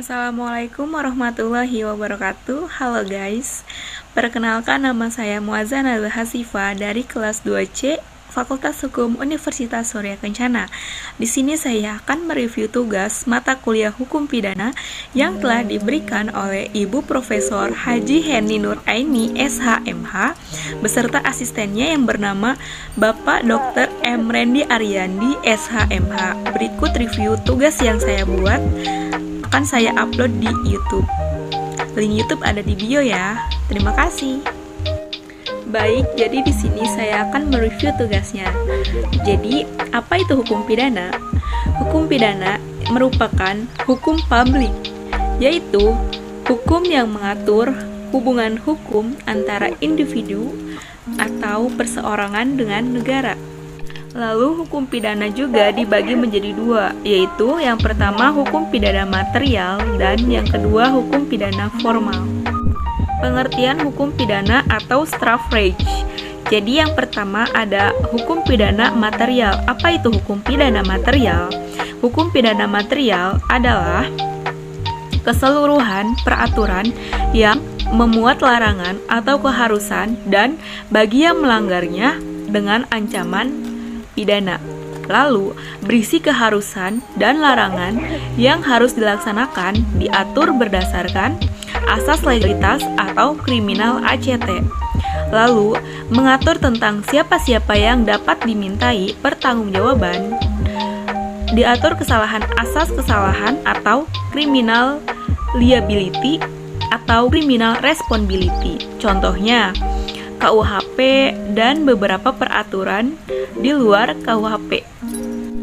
Assalamualaikum warahmatullahi wabarakatuh. Halo guys, perkenalkan nama saya Muazzana Al-Hasifa dari kelas 2C Fakultas Hukum Universitas Surya Kencana. Di sini saya akan mereview tugas mata kuliah Hukum Pidana yang telah diberikan oleh Ibu Profesor Haji Heni Nur Aini SHMH beserta asistennya yang bernama Bapak Dr. M. Rendi Ariandi SHMH. Berikut review tugas yang saya buat akan saya upload di YouTube. Link YouTube ada di bio ya. Terima kasih. Baik, jadi di sini saya akan mereview tugasnya. Jadi, apa itu hukum pidana? Hukum pidana merupakan hukum publik, yaitu hukum yang mengatur hubungan hukum antara individu atau perseorangan dengan negara. Lalu hukum pidana juga dibagi menjadi dua, yaitu yang pertama hukum pidana material dan yang kedua hukum pidana formal. Pengertian hukum pidana atau strafrecht. Jadi yang pertama ada hukum pidana material. Apa itu hukum pidana material? Hukum pidana material adalah keseluruhan peraturan yang memuat larangan atau keharusan dan bagi yang melanggarnya dengan ancaman pidana. Lalu, berisi keharusan dan larangan yang harus dilaksanakan diatur berdasarkan asas legalitas atau kriminal ACT. Lalu, mengatur tentang siapa-siapa yang dapat dimintai pertanggungjawaban. Diatur kesalahan asas kesalahan atau criminal liability atau criminal responsibility. Contohnya, KUHP dan beberapa peraturan di luar KUHP.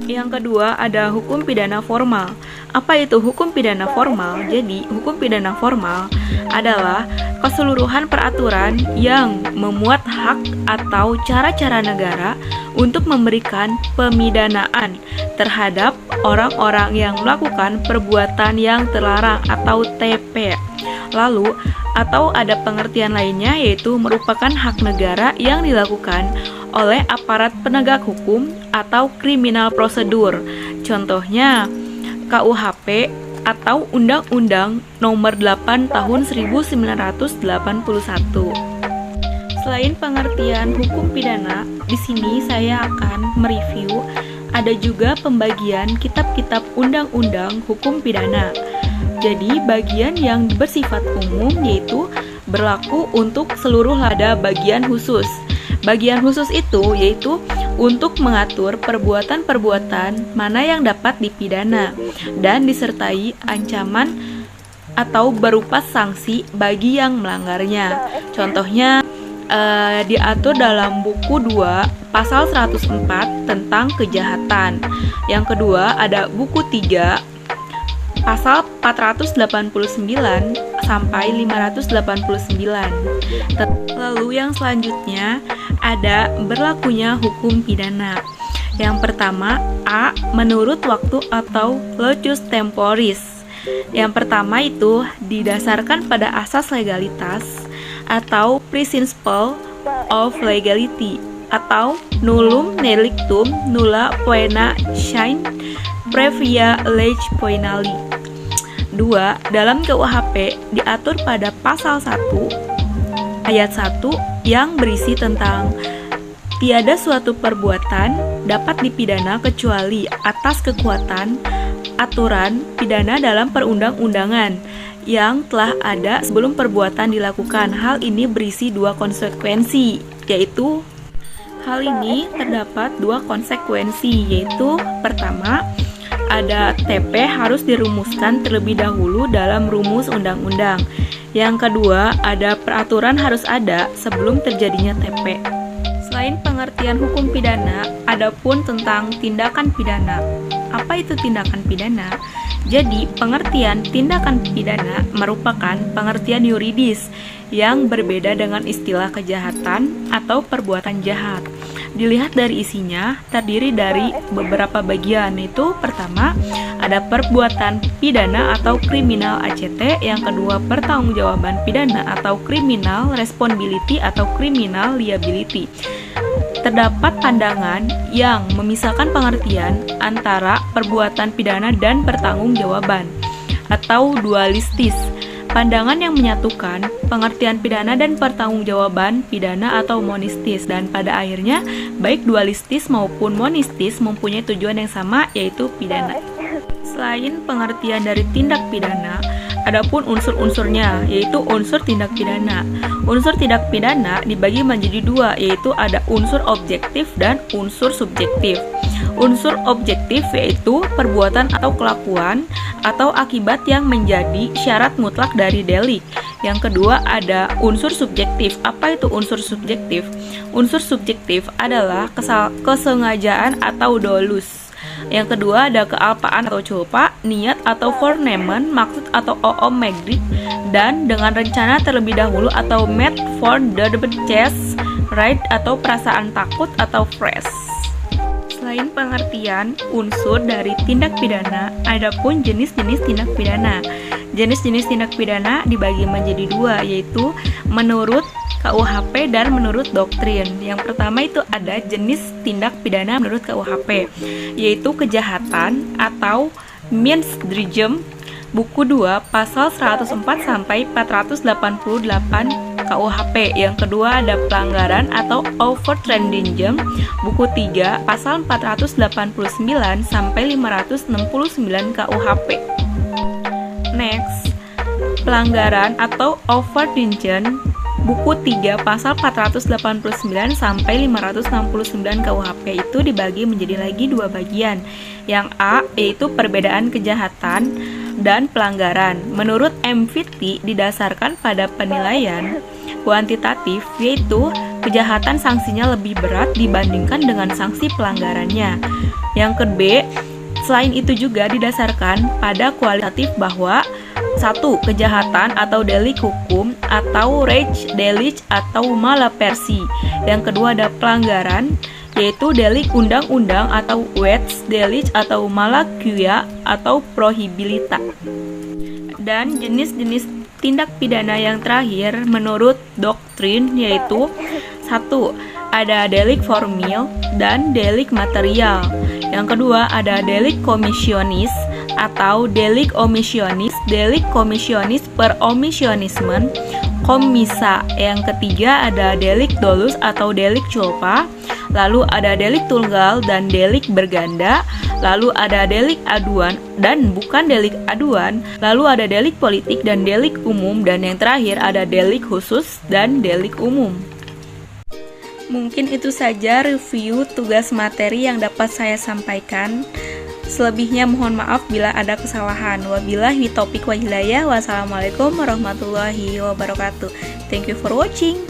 Yang kedua ada hukum pidana formal. Apa itu hukum pidana formal? Jadi, hukum pidana formal adalah keseluruhan peraturan yang memuat hak atau cara-cara negara untuk memberikan pemidanaan terhadap orang-orang yang melakukan perbuatan yang terlarang atau TP. Lalu, atau ada pengertian lainnya yaitu merupakan hak negara yang dilakukan oleh aparat penegak hukum atau kriminal prosedur. Contohnya, KUHP atau Undang-Undang Nomor 8 Tahun 1981. Selain pengertian hukum pidana, di sini saya akan mereview ada juga pembagian kitab-kitab undang-undang hukum pidana. Jadi, bagian yang bersifat umum yaitu berlaku untuk seluruh ada bagian khusus. Bagian khusus itu yaitu untuk mengatur perbuatan-perbuatan mana yang dapat dipidana dan disertai ancaman atau berupa sanksi bagi yang melanggarnya. Contohnya diatur dalam buku 2 pasal 104 tentang kejahatan. Yang kedua ada buku 3 pasal 489 sampai 589. Lalu yang selanjutnya ada berlakunya hukum pidana. Yang pertama, A. Menurut waktu atau locus temporis. Yang pertama itu didasarkan pada asas legalitas atau principle of legality atau nullum delictum nulla poena sine previa lege poenali. 2. Dalam KUHP diatur pada pasal 1 ayat 1 yang berisi tentang tiada suatu perbuatan dapat dipidana kecuali atas kekuatan aturan pidana dalam perundang-undangan yang telah ada sebelum perbuatan dilakukan. Hal ini berisi dua konsekuensi, yaitu hal ini terdapat dua konsekuensi, yaitu pertama, ada TP harus dirumuskan terlebih dahulu dalam rumus undang-undang. Yang kedua, ada peraturan harus ada sebelum terjadinya TP. Selain pengertian hukum pidana, ada pun tentang tindakan pidana. Apa itu tindakan pidana? Jadi, pengertian tindakan pidana merupakan pengertian yuridis yang berbeda dengan istilah kejahatan atau perbuatan jahat. Dilihat dari isinya, terdiri dari beberapa bagian, yaitu pertama, ada perbuatan pidana atau kriminal ACT, yang kedua, pertanggungjawaban pidana atau kriminal responsibility atau kriminal liability. Terdapat pandangan yang memisahkan pengertian antara perbuatan pidana dan pertanggungjawaban. atau dualistis. Pandangan yang menyatukan pengertian pidana dan pertanggungjawaban pidana atau monistis, dan pada akhirnya baik dualistis maupun monistis mempunyai tujuan yang sama, yaitu pidana. Selain pengertian dari tindak pidana, adapun unsur-unsurnya, yaitu unsur tindak pidana. Unsur tindak pidana dibagi menjadi dua, yaitu ada unsur objektif dan unsur subjektif. Unsur objektif yaitu perbuatan atau kelakuan atau akibat yang menjadi syarat mutlak dari delik. Yang kedua ada unsur subjektif. Apa itu unsur subjektif? Unsur subjektif adalah kesengajaan atau dolus. Yang kedua ada kealpaan atau culpa, niat atau forenemen, maksud atau oomegrik, dan dengan rencana terlebih dahulu atau made for the chest, right atau perasaan takut atau fresh. Selain pengertian unsur dari tindak pidana, adapun jenis-jenis tindak pidana. Jenis-jenis tindak pidana dibagi menjadi dua, yaitu menurut KUHP dan menurut doktrin. Yang pertama itu ada jenis tindak pidana menurut KUHP, yaitu kejahatan atau misdrijum, buku 2 pasal 104 sampai 488 KUHP. Yang kedua ada pelanggaran atau overtradingem, buku 3 pasal 489 sampai 569 KUHP. Next, pelanggaran atau overtradingem, buku 3 pasal 489 sampai 569 KUHP itu dibagi menjadi lagi dua bagian. Yang A yaitu perbedaan kejahatan dan pelanggaran. Menurut MVT didasarkan pada penilaian kuantitatif, yaitu kejahatan sanksinya lebih berat dibandingkan dengan sanksi pelanggarannya. Yang kedua, selain itu juga didasarkan pada kualitatif bahwa 1. Kejahatan atau delik hukum atau recht delik atau malapersi. Yang kedua ada pelanggaran, yaitu delik undang-undang atau wet delik atau malakuia atau prohibilita. Dan jenis-jenis tindak pidana yang terakhir menurut doktrin yaitu 1. Ada delik formil dan delik material. Yang kedua ada delik komisionis atau delik omisionis, delik komisionis per omisionismen, komisa. Yang ketiga ada delik dolus atau delik culpa. Lalu ada delik tunggal dan delik berganda. Lalu ada delik aduan dan bukan delik aduan. Lalu ada delik politik dan delik umum. Dan yang terakhir ada delik khusus dan delik umum. Mungkin itu saja review tugas materi yang dapat saya sampaikan. Selebihnya mohon maaf bila ada kesalahan. Wabillahi taufiq wal hidayah. Wassalamualaikum warahmatullahi wabarakatuh. Thank you for watching.